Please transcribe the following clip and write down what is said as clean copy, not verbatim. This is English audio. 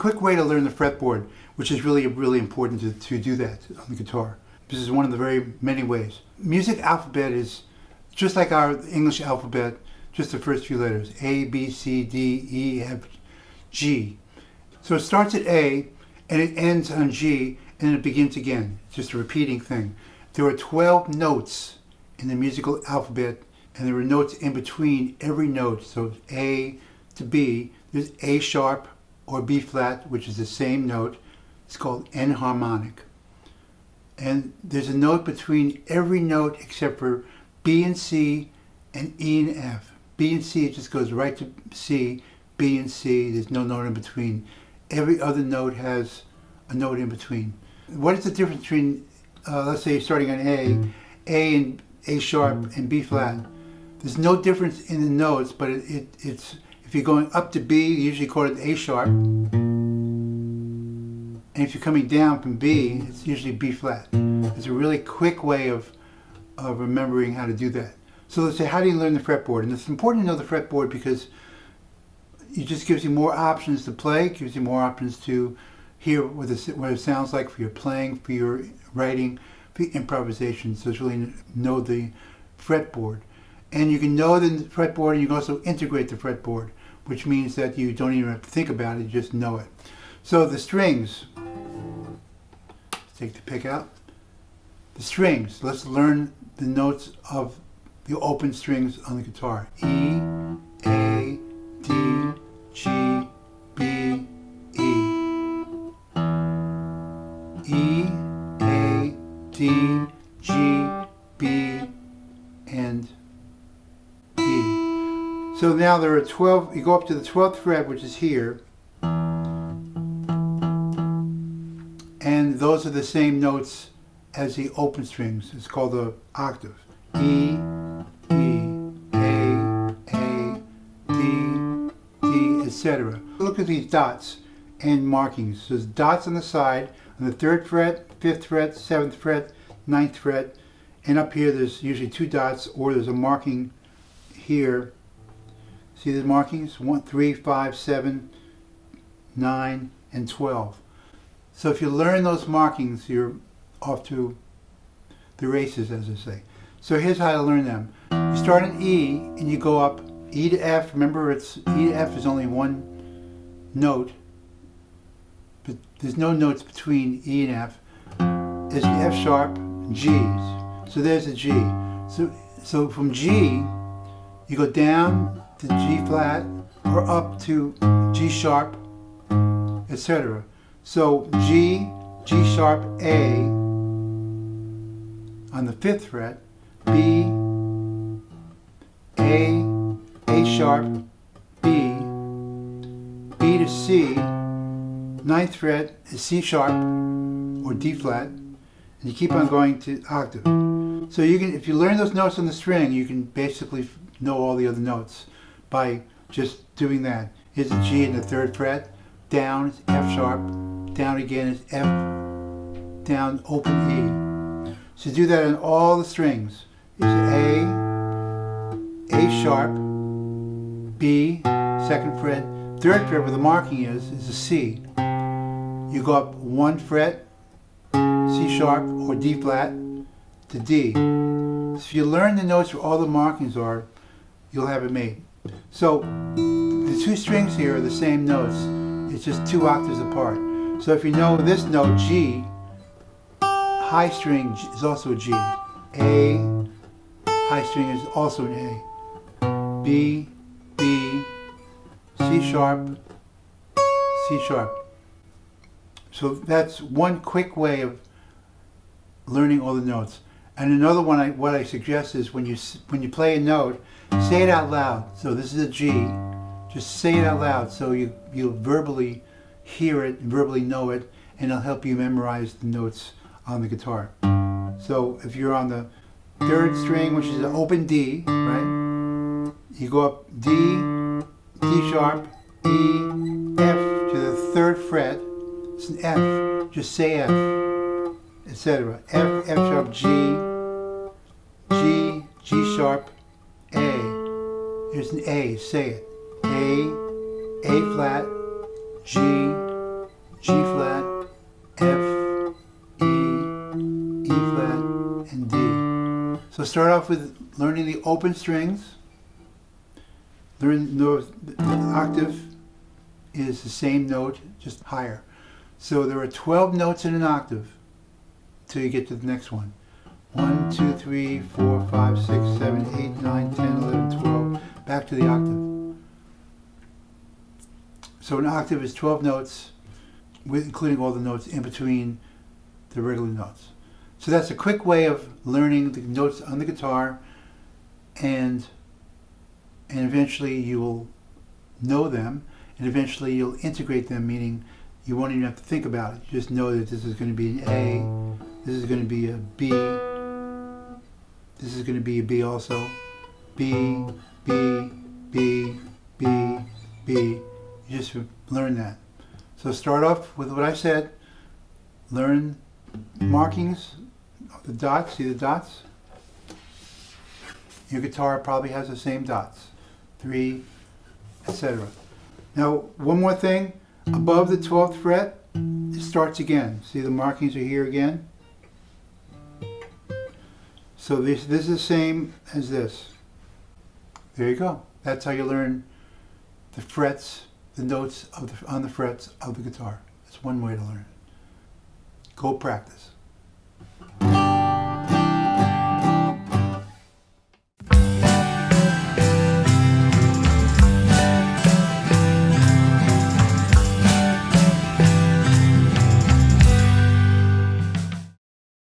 quick way to learn the fretboard, which is really important to do that on the guitar. This is one of the very many ways. Music alphabet is just like our English alphabet, just the first few letters, A, B, C, D, E, F, G. So it starts at A, and it ends on G, and it begins again. It's just a repeating thing. There are 12 notes in the musical alphabet, and there are notes in between every note. So A to B, there's A sharp or B flat, which is the same note. It's called enharmonic. And there's a note between every note except for B and C and E and F. B and C, it just goes right to C, B and C, there's no note in between. Every other note has a note in between. What is the difference between, let's say starting on A and A sharp and B flat? There's no difference in the notes, but it's if you're going up to B, you usually call it A sharp. And if you're coming down from B, it's usually B flat. It's a really quick way of remembering how to do that. So let's say, how do you learn the fretboard? And it's important to know the fretboard because it just gives you more options to play, gives you more options to hear what it sounds like for your playing, for your writing, for your improvisation. So it's really know the fretboard. And you can know the fretboard, and you can also integrate the fretboard, which means that you don't even have to think about it, you just know it. So the strings, let's take the pick out. The strings, let's learn the notes of the open strings on the guitar. E, A, D, G, B, E. E, A, D, G, B, and E. So now there are 12, you go up to the 12th fret, which is here, and those are the same notes as the open strings. It's called the octave. E, E, A, D, D, etc. Look at these dots and markings. So there's dots on the side, on the 3rd fret, 5th fret, 7th fret, 9th fret, and up here there's usually 2 dots, or there's a marking here. See the markings? 1, 3, 5, 7, 9, and 12. So if you learn those markings, you're off to the races, as I say. So here's how to learn them. You start in E, and you go up E to F. Remember, it's E to F is only one note, but there's no notes between E and F. There's the F sharp, G's. So there's a G. So from G, you go down to G flat, or up to G sharp, etc. So G, G sharp, A on the 5th fret, B, A sharp, B, B to C, 9th fret is C sharp or D flat, and you keep on going to octave. So you can, if you learn those notes on the string, you can basically know all the other notes by just doing that. Here's a G in the 3rd fret, down is F sharp, down again is F, down open E. So do that on all the strings. It's A sharp, B, 2nd fret, 3rd fret where the marking is a C. You go up 1 fret, C sharp or D flat to D. So if you learn the notes where all the markings are, you'll have it made. So the 2 strings here are the same notes, it's just 2 octaves apart. So if you know this note, G, high string is also a G. A, high string is also an A. B, B, C sharp, C sharp. So that's one quick way of learning all the notes. And another one, what I suggest is when you play a note, say it out loud. So this is a G. Just say it out loud so you'll verbally hear it and verbally know it, and it'll help you memorize the notes on the guitar. So if you're on the 3rd string, which is an open D, right? You go up D, D sharp, E, F to the 3rd fret. It's an F. Just say F, etc. F, F sharp, G, G, G sharp, A. Here's an A. Say it. A flat, G, G flat, F, E, E flat, and D. So start off with learning the open strings. Learn the octave is the same note, just higher. So there are 12 notes in an octave till you get to the next one. 1, 2, 3, 4, 5, 6, 7, 8, 9, 10, 11, 12. Back to the octave. So an octave is 12 notes, including all the notes in between the regular notes. So that's a quick way of learning the notes on the guitar, and eventually you will know them, and eventually you'll integrate them, meaning you won't even have to think about it. You just know that this is going to be an A, this is going to be a B, this is going to be a B also, B, B, B, B, B. You just learn that. So start off with what I said. Learn markings, the dots, see the dots? Your guitar probably has the same dots, 3, etc. Now, one more thing, above the 12th fret, it starts again. See the markings are here again? So this is the same as this. There you go. That's how you learn the frets, the notes on the frets of the guitar. That's one way to learn it. Go practice.